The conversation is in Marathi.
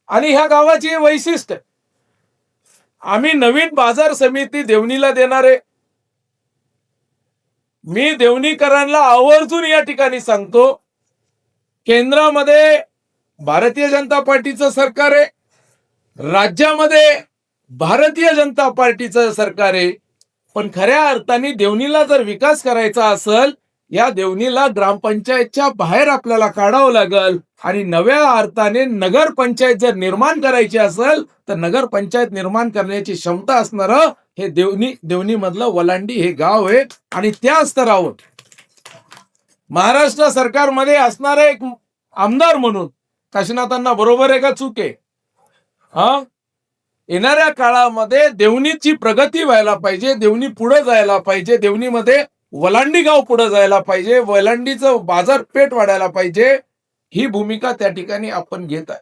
आणि ह्या गावाची हे वैशिष्ट्य, आम्ही नवीन बाजार समिती देवणीला देणार आहे. मी देवणीकरांना आवर्जून या ठिकाणी सांगतो, केंद्रामध्ये भारतीय जनता पार्टीचं सरकार आहे, राज्यामध्ये भारतीय जनता पार्टीचं सरकार आहे. पण खऱ्या अर्थाने देवणीला जर विकास करायचा असेल, या देवणीला ग्रामपंचायतच्या बाहेर आपल्याला काढावं लागेल आणि नव्या अर्थाने नगरपंचायत जर निर्माण करायची असेल तर नगरपंचायत निर्माण करण्याची क्षमता असणारं हे देवणी मधलं वलांडी हे गाव आहे. आणि त्या स्तरावर महाराष्ट्र सरकारमध्ये असणारे एक आमदार म्हणून काशीनाथांना बरोबर आहे का चूक आहे? येणाऱ्या काळामध्ये देवणीची प्रगती व्हायला पाहिजे, देवणी पुढे जायला पाहिजे, देवणीमध्ये वलांडी गाव पुढे जायला पाहिजे, वलांडीचं बाजारपेठ वाढायला पाहिजे, ही भूमिका त्या ठिकाणी आपण घेत आहे.